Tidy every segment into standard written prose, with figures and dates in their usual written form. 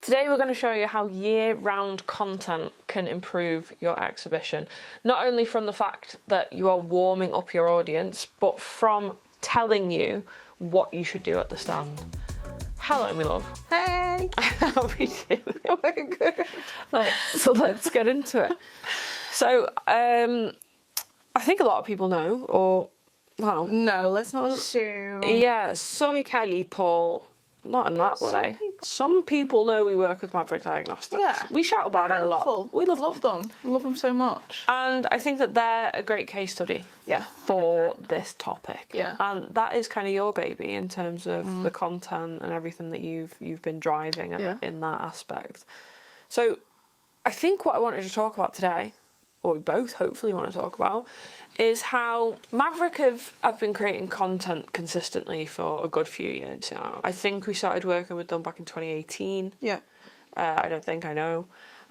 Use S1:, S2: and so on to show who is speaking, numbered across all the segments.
S1: Today we're going to show you how year-round content can improve your exhibition. Not only from the fact that you are warming up your audience, but from telling you what you should do at the stand. Hello, my love.
S2: Hey!
S1: How are we doing?
S2: We're good.
S1: Right, so let's get into it. So, I think a lot of people know, or, well...
S2: No, let's not assume.
S1: Yeah, some Kelly, Paul... Not in that way. Some people know we work with Maverick Diagnostics.
S2: Yeah.
S1: We shout about it a lot.
S2: We love them. We love them so much.
S1: And I think that they're a great case study for this topic.
S2: Yeah.
S1: And that is kind of your baby in terms of the content and everything that you've been driving in that aspect. So I think what I wanted to talk about today, or we both hopefully want to talk about, is how Maverick have been creating content consistently for a good few years now. I think we started working with them back in 2018.
S2: Yeah.
S1: I don't think I know.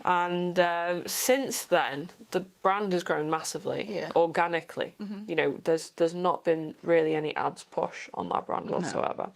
S1: And since then, the brand has grown massively, organically. You know, there's not been really any ads push on that brand whatsoever.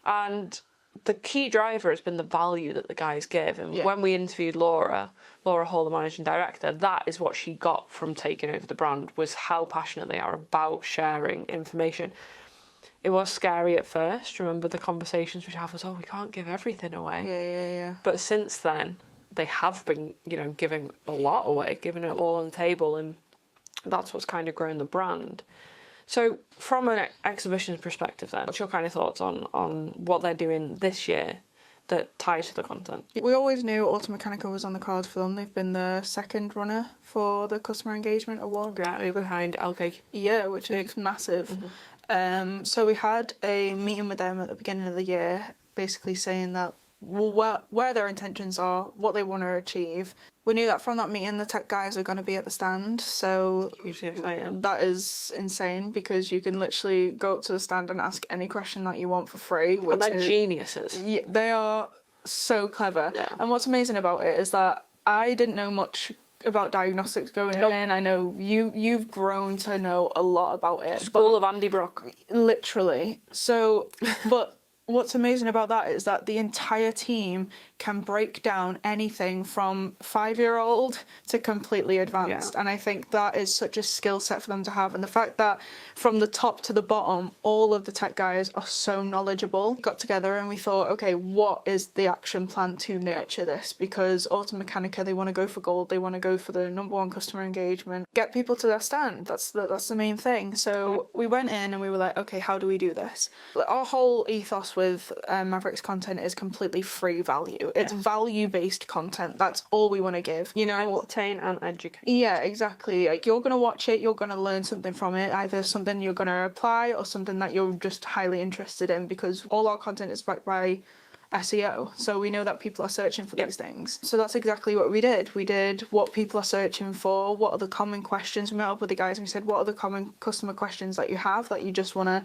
S1: And the key driver has been the value that the guys give. And when we interviewed Laura Hall, the managing director, that is what she got from taking over the brand, was how passionate they are about sharing information. It was scary at first. Remember the conversations we have was, we can't give everything away.
S2: Yeah.
S1: But since then, they have been, giving a lot away, giving it all on the table, and that's what's kind of grown the brand. So from an exhibitions perspective then, what's your kind of thoughts on what they're doing this year that ties to the content?
S2: We always knew Automechanika was on the cards for them. They've been the second runner for the Customer Engagement Award.
S1: Directly behind LK.
S2: Yeah, which is massive. So we had a meeting with them at the beginning of the year, basically saying that where their intentions are, what they want to achieve. We knew that from that meeting the tech guys are going to be at the stand, so that is insane because you can literally go up to the stand and ask any question that you want for free.
S1: And they're geniuses.
S2: Yeah, they are so clever. Yeah. And what's amazing about it is that I didn't know much about diagnostics going in. I know you've grown to know a lot about it.
S1: School of Andy Brock.
S2: Literally. So, but what's amazing about that is that the entire team can break down anything from 5-year-old to completely advanced. And I think that is such a skill set for them to have. And the fact that from the top to the bottom, all of the tech guys are so knowledgeable. We got together and we thought, okay, what is the action plan to nurture this? Because Automechanika, they want to go for gold. They want to go for the #1 customer engagement. Get people to their stand. That's the main thing. So we went in and we were like, okay, how do we do this? Our whole ethos with Maverick's content is completely free value. It's value-based content. That's all we want to give.
S1: Entertain and educate.
S2: Yeah, exactly. Like, you're going to watch it, you're going to learn something from it, either something you're going to apply or something that you're just highly interested in, because all our content is backed by SEO. So we know that people are searching for these things. So that's exactly what we did. We did what people are searching for, what are the common questions. We met up with the guys and we said, what are the common customer questions that you have that you just want to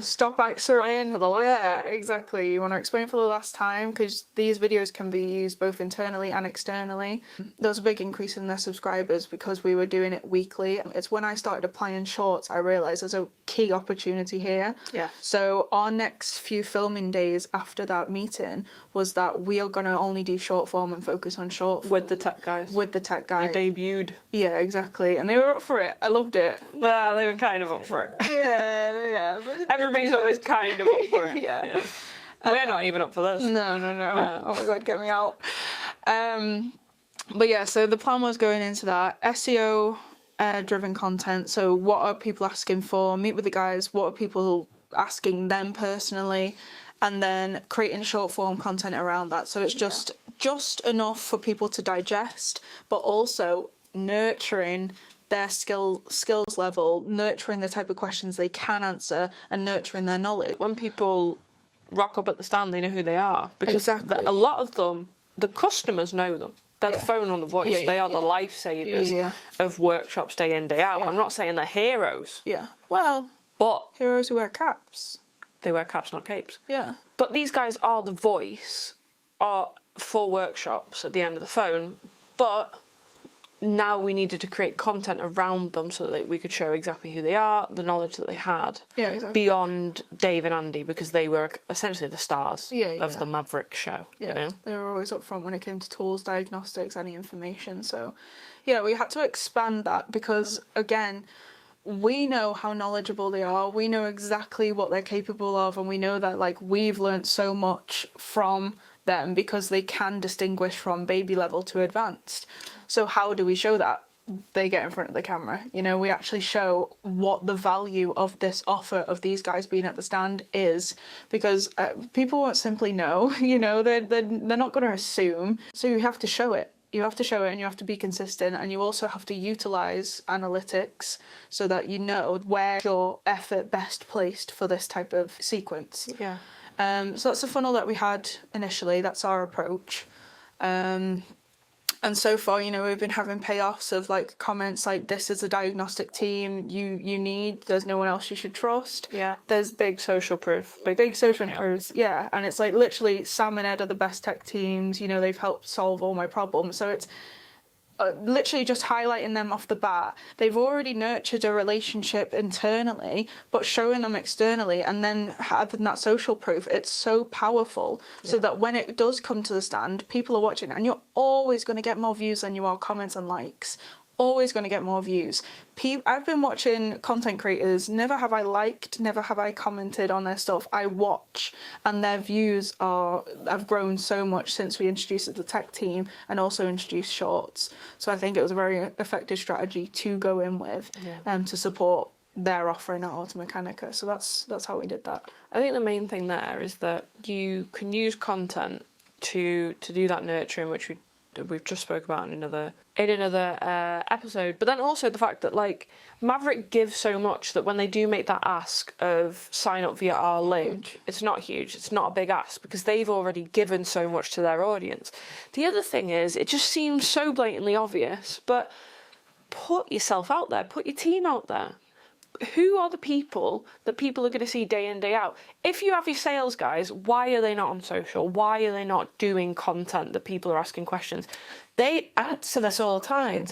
S2: stop answering. Yeah, exactly. You want to explain for the last time, because these videos can be used both internally and externally. There was a big increase in their subscribers because we were doing it weekly. It's when I started applying shorts I realised there's a key opportunity here. Yeah. So our next few filming days after that meeting was that we are going to only do short form and focus on short form.
S1: With the tech guys.
S2: With the tech guys.
S1: They debuted.
S2: Yeah, exactly. And they were up for it. I loved it.
S1: Well, they were kind of up for it.
S2: Yeah.
S1: Everybody's always kind of up for it. Yeah. We're not even up for this.
S2: No. Oh my god, get me out. But yeah, so the plan was going into that SEO driven content. So what are people asking for? Meet with the guys. What are people asking them personally? And then creating short form content around that. So it's just enough for people to digest, but also nurturing their skills level, nurturing the type of questions they can answer, and nurturing their knowledge.
S1: When people rock up at the stand, they know who they are. Because a lot of them, the customers know them. They're the phone on the voice. They are the lifesavers of workshops day in, day out. I'm not saying they're heroes.
S2: Yeah. Well,
S1: but
S2: heroes who wear caps.
S1: They wear caps, not capes.
S2: Yeah.
S1: But these guys are the voice for workshops at the end of the phone. But now we needed to create content around them so that we could show exactly who they are, the knowledge that they had, beyond Dave and Andy, because they were essentially the stars of the Maverick show.
S2: Yeah,
S1: you know?
S2: They were always up front when it came to tools, diagnostics, any information. So, yeah, we had to expand that because, again, we know how knowledgeable they are. We know exactly what they're capable of, and we know that like we've learned so much from them because they can distinguish from baby level to advanced. So how do we show that? They get in front of the camera. You know, we actually show what the value of this offer of these guys being at the stand is, because people won't simply know. You know, they're not going to assume. So you have to show it. You have to show it, and you have to be consistent, and you also have to utilize analytics so that you know where your effort best placed for this type of sequence.
S1: Yeah.
S2: So that's the funnel that we had initially. That's our approach. And so far, you know, we've been having payoffs of like comments like, "This is a diagnostic team you need. There's no one else you should trust."
S1: Yeah. There's big social proof.
S2: Big social proof. Yeah. And it's like literally Sam and Ed are the best tech teams. You know, they've helped solve all my problems. So it's literally just highlighting them off the bat. They've already nurtured a relationship internally, but showing them externally and then having that social proof, it's so powerful. So that when it does come to the stand, people are watching, and you're always going to get more views than you are comments and likes. Always going to get more views. I've been watching content creators. Never have I liked, never have I commented on their stuff. I watch, and their views have grown so much since we introduced it to the tech team and also introduced shorts. So I think it was a very effective strategy to go in with, to support their offering at Automechanika. So that's how we did that.
S1: I think the main thing there is that you can use content to do that nurturing, which we've just spoke about in another episode, but then also the fact that like Maverick gives so much that when they do make that ask of sign up via our link, it's not huge, it's not a big ask, because they've already given so much to their audience. The other thing is, it just seems so blatantly obvious, but put yourself out there, put your team out there. Who are the people that people are going to see day in, day out? If you have your sales guys, why are they not on social? Why are they not doing content that people are asking questions? They answer this all the time.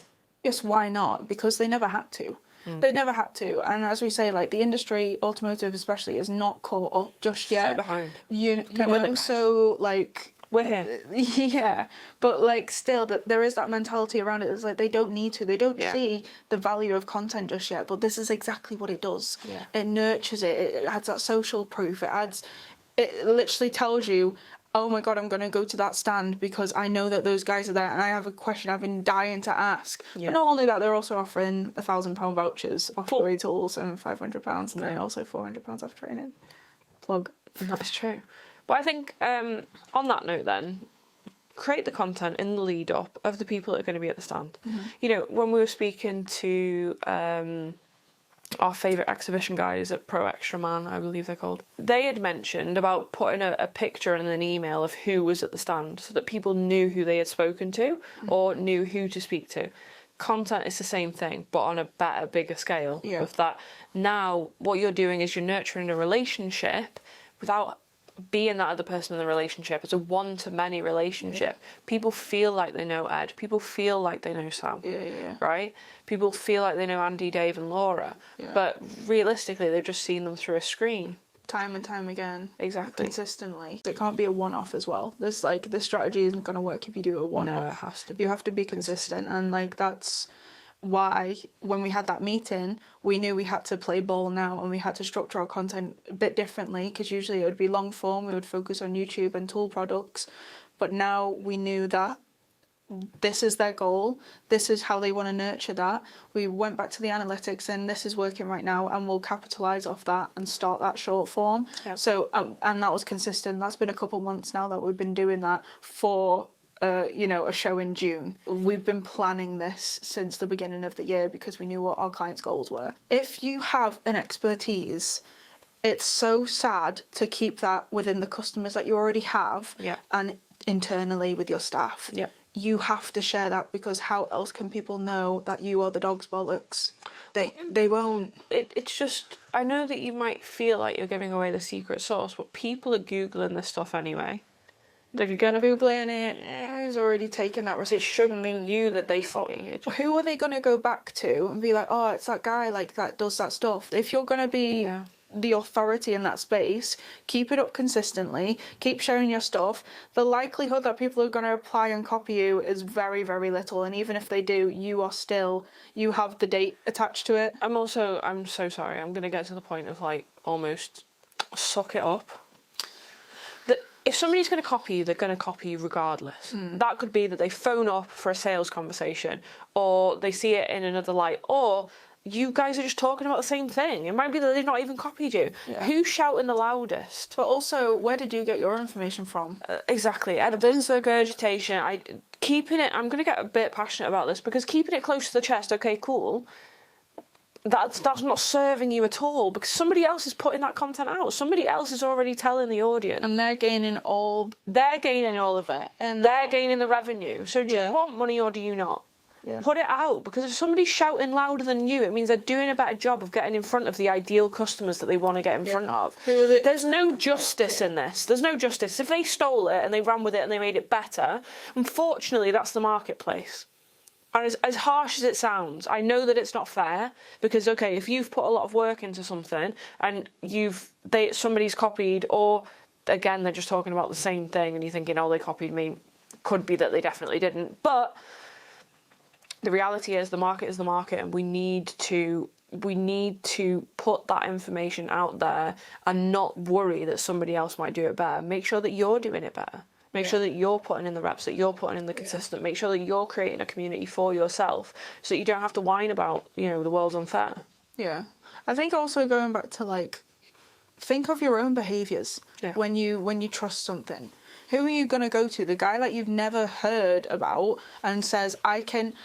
S2: Yes, why not? Because they never had to. They never had to. And as we say, like the industry, automotive especially, is not caught up just yet.
S1: So behind.
S2: You know, so like...
S1: We're here.
S2: Yeah, but like still, that there is that mentality around it. It's like they don't need to. They don't see the value of content just yet. But this is exactly what it does.
S1: Yeah.
S2: It nurtures it. It adds that social proof. It literally tells you, oh my God, I'm going to go to that stand because I know that those guys are there and I have a question I've been dying to ask.
S1: Yeah.
S2: But not only that, they're also offering £1,000 vouchers off the tools and £500, and then also £400 off training. Plug.
S1: That's true. But I think on that note then, create the content in the lead up of the people that are going to be at the stand. You know, when we were speaking to our favourite exhibition guys at Pro Extra Man, I believe they're called, they had mentioned about putting a picture in an email of who was at the stand so that people knew who they had spoken to or knew who to speak to. Content is the same thing, but on a better, bigger scale.
S2: Yeah.
S1: With that, now what you're doing is you're nurturing a relationship without being that other person in the relationship. It's a one-to-many relationship. People feel like they know Ed. People feel like they know Sam. Right? People feel like they know Andy, Dave and Laura. But realistically, they've just seen them through a screen.
S2: Time and time again.
S1: Exactly.
S2: Consistently. It can't be a one-off as well. This strategy isn't going to work if you do a one-off.
S1: No, it has to be.
S2: You have to be consistent, and like that's why when we had that meeting, we knew we had to play ball now, and we had to structure our content a bit differently, because usually it would be long form, we would focus on YouTube and tool products, but now we knew that this is their goal, this is how they want to nurture that. We went back to the analytics, and this is working right now, and we'll capitalise off that and start that short form. So and that was consistent. That's been a couple months now that we've been doing that for a show in June. We've been planning this since the beginning of the year because we knew what our clients' goals were. If you have an expertise, it's so sad to keep that within the customers that you already have and internally with your staff. You have to share that, because how else can people know that you are the dog's bollocks? They won't.
S1: It's just, I know that you might feel like you're giving away the secret sauce, but people are Googling this stuff anyway. If you're gonna,
S2: Googling it, who's already taken that risk?
S1: it's showing you that they fucking it.
S2: Who are they going to go back to and be like, oh, it's that guy like that does that stuff? If you're going to be the authority in that space, keep it up consistently, keep sharing your stuff. The likelihood that people are going to apply and copy you is very, very little. And even if they do, you have the date attached to it.
S1: I'm so sorry. I'm going to get to the point of like almost suck it up. If somebody's going to copy you, they're going to copy you regardless. That could be that they phone up for a sales conversation, or they see it in another light, or you guys are just talking about the same thing. It might be that they've not even copied you. Yeah. Who's shouting the loudest?
S2: But also, where did you get your information from?
S1: Exactly. Evidence, regurgitation. I'm going to get a bit passionate about this, because keeping it close to the chest, okay, cool. That's not serving you at all, because somebody else is putting that content out. Somebody else is already telling the audience.
S2: And they're gaining all of it.
S1: And they're gaining the revenue. So do you want money or do you not? Yeah. Put it out, because if somebody's shouting louder than you, it means they're doing a better job of getting in front of the ideal customers that they want to get in front of. There's no justice in this. There's no justice. If they stole it and they ran with it and they made it better, unfortunately, that's the marketplace. And as harsh as it sounds, I know that it's not fair, because, okay, if you've put a lot of work into something and somebody's copied, or, again, they're just talking about the same thing and you're thinking, oh, they copied me, could be that they definitely didn't. But the reality is the market, and we need to put that information out there and not worry that somebody else might do it better. Make sure that you're doing it better. Make sure that you're putting in the reps, that you're putting in the consistent. Make sure that you're creating a community for yourself, so that you don't have to whine about, the world's unfair.
S2: Yeah. I think also going back to, like, think of your own behaviours when you trust something. Who are you going to go to? The guy that you've never heard about and says, I can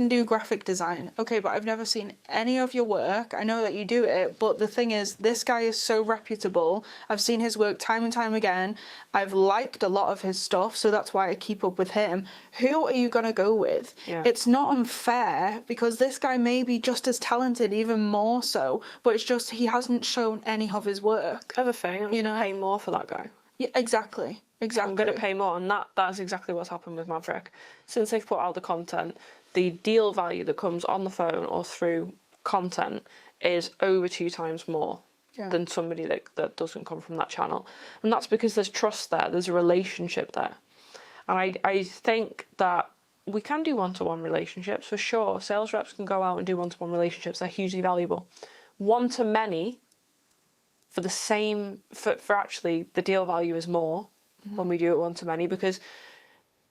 S2: do graphic design. Okay, but I've never seen any of your work. I know that you do it, but the thing is, this guy is so reputable. I've seen his work time and time again. I've liked a lot of his stuff, so that's why I keep up with him. Who are you going to go with? Yeah. It's not unfair, because this guy may be just as talented, even more so, but it's just he hasn't shown any of his work.
S1: Other thing, pay more for that guy.
S2: Yeah, exactly.
S1: I'm going to pay more, and that's exactly what's happened with Maverick. Since they've put out the content, the deal value that comes on the phone or through content is over 2 times more than somebody that doesn't come from that channel. And that's because there's trust there, there's a relationship there. And I think that we can do one-to-one relationships, for sure. Sales reps can go out and do one-to-one relationships. They're hugely valuable. One-to-many, for actually the deal value is more when we do it one-to-many, because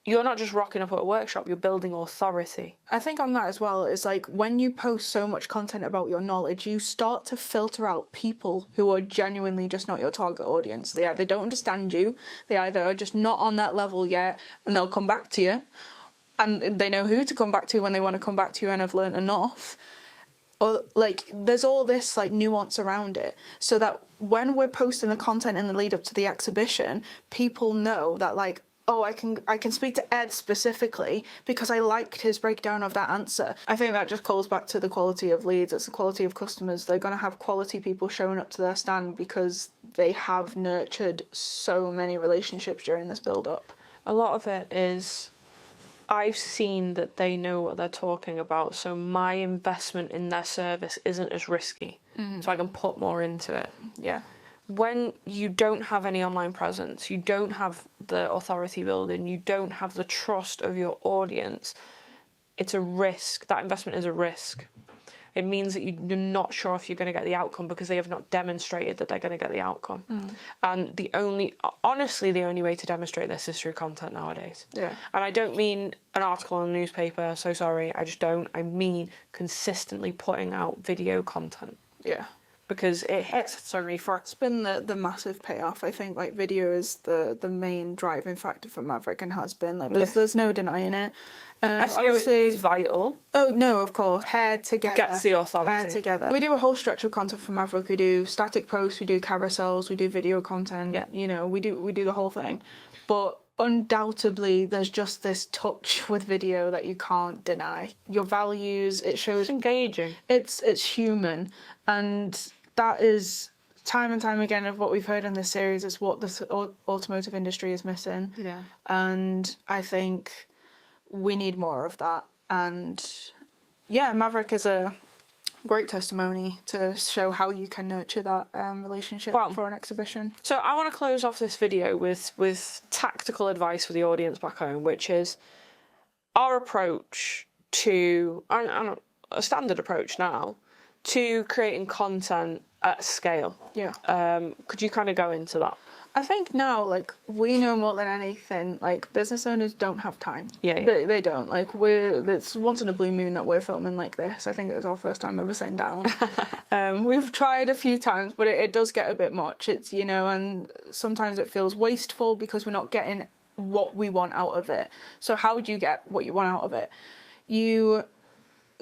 S1: you're not just rocking up at a workshop, you're building authority.
S2: I think on that as well is, like, when you post so much content about your knowledge, you start to filter out people who are genuinely just not your target audience. They either don't understand you, they either are just not on that level yet, and they'll come back to you, and they know who to come back to when they want to come back to you and have learned enough. Or, like, there's all this, like, nuance around it, so that when we're posting the content in the lead up to the exhibition, people know that, like, oh, I can speak to Ed specifically because I liked his breakdown of that answer. I think that just calls back to the quality of leads. It's the quality of customers. They're going to have quality people showing up to their stand because they have nurtured so many relationships during this build-up.
S1: A lot of it is, I've seen that they know what they're talking about, so my investment in their service isn't as risky, so I can put more into it.
S2: Yeah.
S1: When you don't have any online presence, you don't have the authority building, you don't have the trust of your audience, it's a risk. That investment is a risk. It means that you're not sure if you're going to get the outcome because they have not demonstrated that they're going to get the outcome. And honestly, the only way to demonstrate this is through content nowadays. Yeah. And I don't mean an article in a newspaper, so sorry, I just don't. I mean consistently putting out video content.
S2: Yeah.
S1: Because it hits so many for
S2: it's been the massive payoff. I think, like, video is the main driving factor for Maverick and has been. Like, there's no denying it.
S1: Obviously, it's vital.
S2: Oh no, of course. Paired together.
S1: Gets the authority.
S2: Paired together. We do a whole stretch of content for Maverick. We do static posts, we do carousels, we do video content. Yeah. You know, we do the whole thing. But undoubtedly, there's just this touch with video that you can't deny. Your values, it shows
S1: engaging.
S2: It's human, and that is time and time again of what we've heard in this series is what the automotive industry is missing.
S1: Yeah.
S2: And I think we need more of that. And yeah, Maverick is a great testimony to show how you can nurture that relationship for an exhibition.
S1: So I want to close off this video with tactical advice for the audience back home, which is our approach to, and a standard approach now, to creating content at scale.
S2: Yeah.
S1: Could you kind of go into that?
S2: I think now, like, we know more than anything, like, business owners don't have time.
S1: Yeah.
S2: They don't. Like, it's once in a blue moon that we're filming like this. I think it was our first time ever sitting down. We've tried a few times, but it does get a bit much. It's, you know, and sometimes it feels wasteful because we're not getting what we want out of it. So how do you get what you want out of it?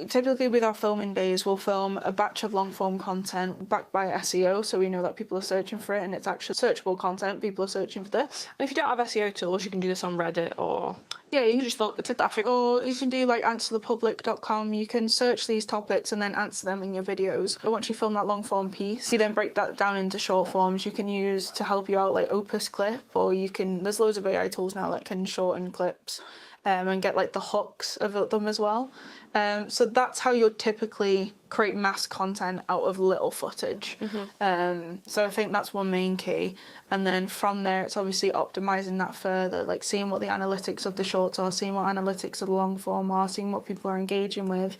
S2: Typically with our filming days, we'll film a batch of long form content backed by SEO, so we know that people are searching for it and it's actually searchable content. People are searching for this.
S1: And if you don't have SEO tools, you can do this on Reddit or...
S2: Yeah, you can just look at traffic, or you can do like answerthepublic.com. You can search these topics and then answer them in your videos. But once you film that long form piece, you then break that down into short forms you can use to help you out, like Opus Clip, or there's loads of AI tools now that can shorten clips and get like the hooks of them as well. So that's how you'll typically create mass content out of little footage. So I think that's one main key. And then from there, it's obviously optimizing that further, like seeing what the analytics of the shorts are, seeing what analytics of the long form are, seeing what people are engaging with.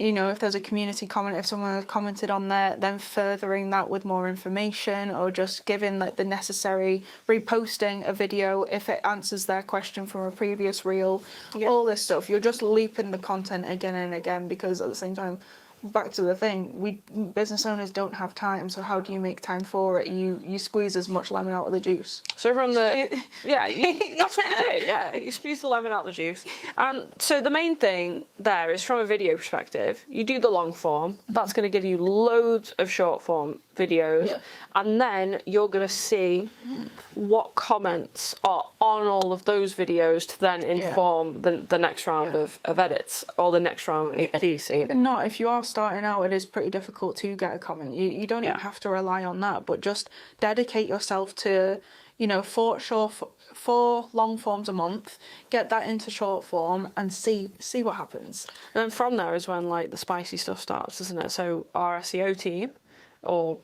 S2: You know, if there's a community comment, if someone has commented on there, then furthering that with more information, or just giving like the necessary reposting a video if it answers their question from a previous reel. All this stuff, you're just leaping the content again and again, because at the same time, back to the thing, business owners don't have time, so how do you make time for it? You squeeze as much lemon out of the juice.
S1: So from the you squeeze the lemon out of the juice. And so the main thing there is, from a video perspective, you do the long form. That's going to give you loads of short form videos, and then you're going to see what comments are on all of those videos to then inform the next round of edits, or the next round of piece.
S2: Not if you are starting out, it is pretty difficult to get a comment. You don't even have to rely on that, but just dedicate yourself to, you know, 4 long forms a month, get that into short form and see what happens.
S1: And then from there is when like the spicy stuff starts, isn't it? So our SEO team, or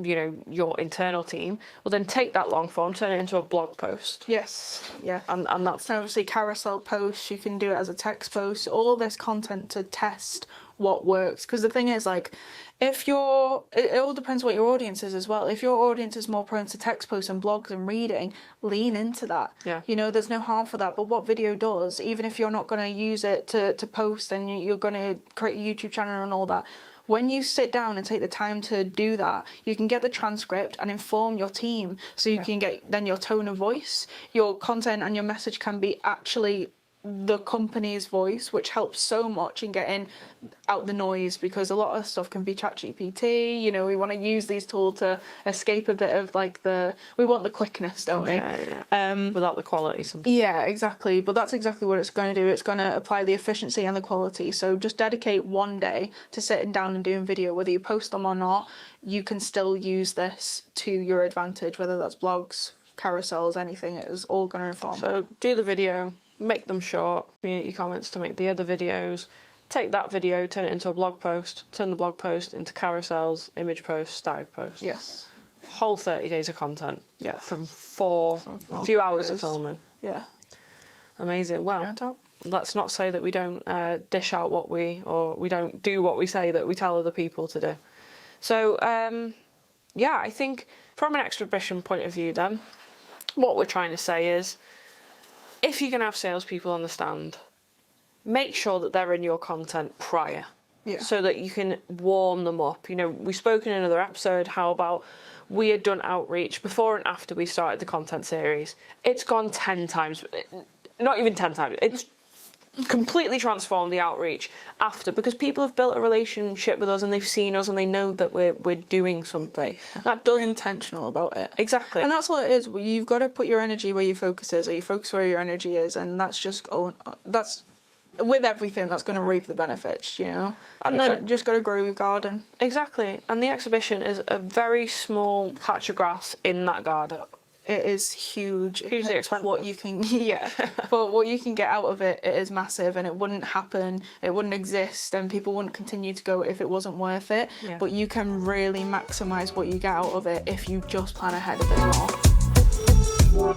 S1: you know, your internal team, will then take that long form, turn it into a blog post.
S2: Yes, yeah.
S1: And that's...
S2: So obviously carousel posts, you can do it as a text post, all this content to test what works. Because the thing is, like, it all depends what your audience is as well. If your audience is more prone to text posts and blogs and reading, lean into that.
S1: Yeah.
S2: You know, there's no harm for that. But what video does, even if you're not going to use it to post and you're going to create a YouTube channel and all that, when you sit down and take the time to do that, you can get the transcript and inform your team, so you can get then your tone of voice, your content and your message can be actually the company's voice, which helps so much in getting out the noise, because a lot of stuff can be ChatGPT. You know, we want to use these tools to escape a bit of like we want the quickness, don't we?
S1: Without the quality sometimes.
S2: Yeah, exactly. But that's exactly what it's going to do. It's going to apply the efficiency and the quality. So just dedicate one day to sitting down and doing video. Whether you post them or not, you can still use this to your advantage, whether that's blogs, carousels, anything. It is all going to inform.
S1: So do the video, make them short, community comments to make the other videos, take that video, turn it into a blog post, turn the blog post into carousels, image posts, static posts.
S2: Yes.
S1: Whole 30 days of content.
S2: Yeah.
S1: From a few hours of filming.
S2: Yeah.
S1: Amazing. Well, let's not say that we don't dish out we don't do what we say that we tell other people to do. So, yeah, I think from an exhibition point of view then, what we're trying to say is, if you're going to have salespeople on the stand, make sure that they're in your content prior, so that you can warm them up. You know, we spoke in another episode how about we had done outreach before and after we started the content series. It's gone 10 times, not even 10 times, it's completely transformed the outreach after, because people have built a relationship with us and they've seen us and they know that we're doing something.
S2: That does intentional about it.
S1: Exactly.
S2: And that's what it is. You've got to put your energy where your focus is, or you focus where your energy is, and that's just with everything that's going to reap the benefits, you know. And then just got to grow your garden.
S1: Exactly. And the exhibition is a very small patch of grass in that garden.
S2: It is huge.
S1: Hugely expensive.
S2: What you can, yeah, but what you can get out of it, it is massive, and it wouldn't happen, it wouldn't exist, and people wouldn't continue to go if it wasn't worth it.
S1: Yeah.
S2: But you can really maximise what you get out of it if you just plan ahead a bit more.